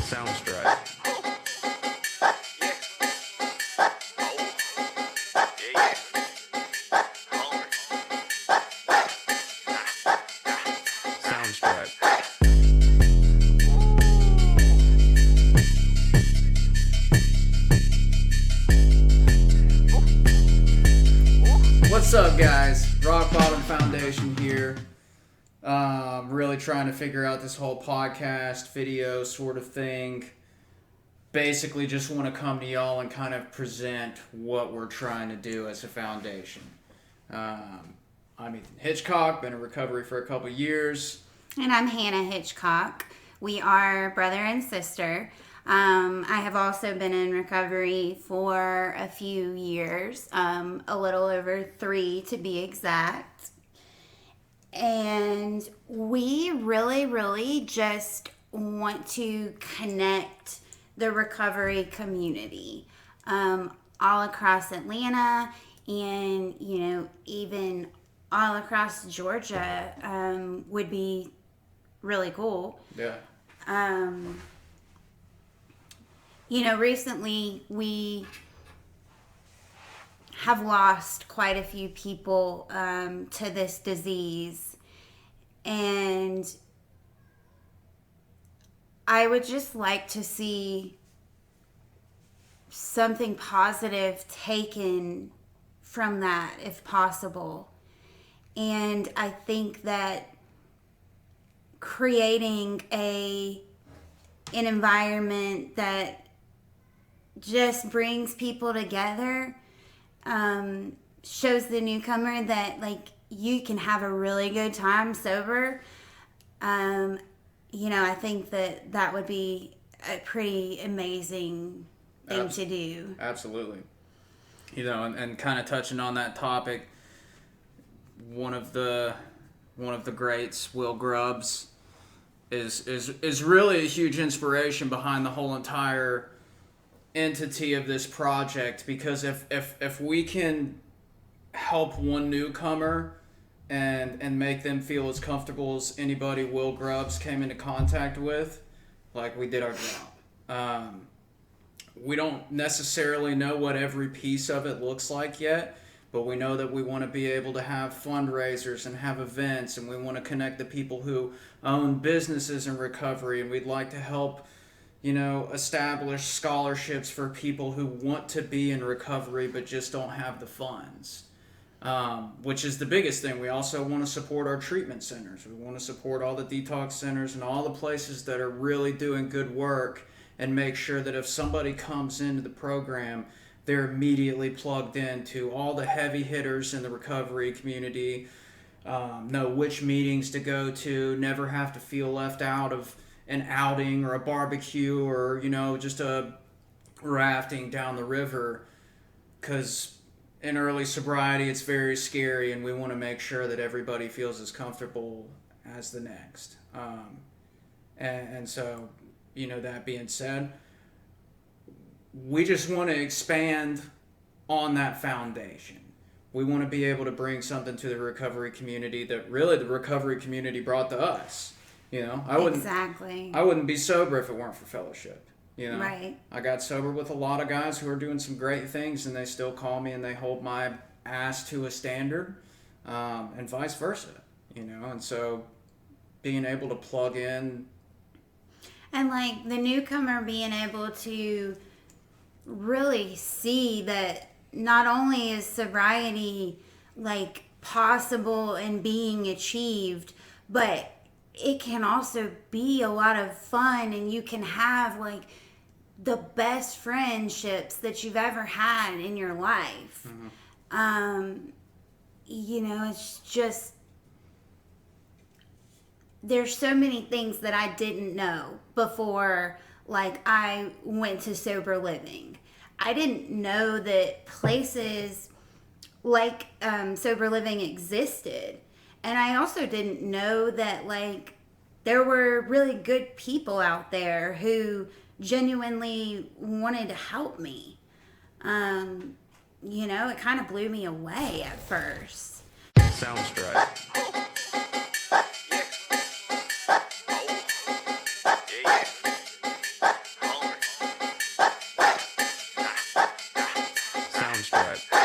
Soundstripe. Soundstripe. What's up, guys? Rock Bottom Foundation here. Really trying to figure out this whole podcast, video sort of thing. Basically, just want to come to y'all and kind of present what we're trying to do as a foundation. I'm Ethan Hitchcock, been in recovery for a couple years. And I'm Hannah Hitchcock. We are brother and sister. I have also been in recovery for a few years, a little over 3 to be exact. And we really just want to connect the recovery community all across Atlanta and, even all across Georgia would be really cool. Yeah. Recently we have lost quite a few people to this disease, and I would just like to see something positive taken from that if possible. And I think that creating an environment that just brings people together, shows the newcomer that you can have a really good time sober. I think that would be a pretty amazing thing to do. Absolutely. And kind of touching on that topic, one of the greats, Will Grubbs, is really a huge inspiration behind the whole entire entity of this project, because if we can help one newcomer and make them feel as comfortable as anybody Will Grubbs came into contact with, we did our job. We don't necessarily know what every piece of it looks like yet, but we know that we want to be able to have fundraisers and have events, and we want to connect the people who own businesses in recovery, and we'd like to help establish scholarships for people who want to be in recovery but just don't have the funds, which is the biggest thing. We also want to support our treatment centers. We want to support all the detox centers and all the places that are really doing good work, and make sure that if somebody comes into the program, they're immediately plugged into all the heavy hitters in the recovery community, know which meetings to go to, never have to feel left out of an outing or a barbecue or, just a rafting down the river, because in early sobriety it's very scary, and we want to make sure that everybody feels as comfortable as the next. And so, that being said, we just want to expand on that foundation. We want to be able to bring something to the recovery community that really the recovery community brought to us. I wouldn't be sober if it weren't for fellowship. Right. I got sober with a lot of guys who are doing some great things, and they still call me and they hold my ass to a standard, and vice versa. And so being able to plug in, and the newcomer being able to really see that not only is sobriety possible and being achieved, but it can also be a lot of fun, and you can have the best friendships that you've ever had in your life. Mm-hmm. It's just, there's so many things that I didn't know before I went to sober living. I didn't know that places like sober living existed. And I also didn't know that there were really good people out there who genuinely wanted to help me. It kind of blew me away at first. Soundstripe. stripe.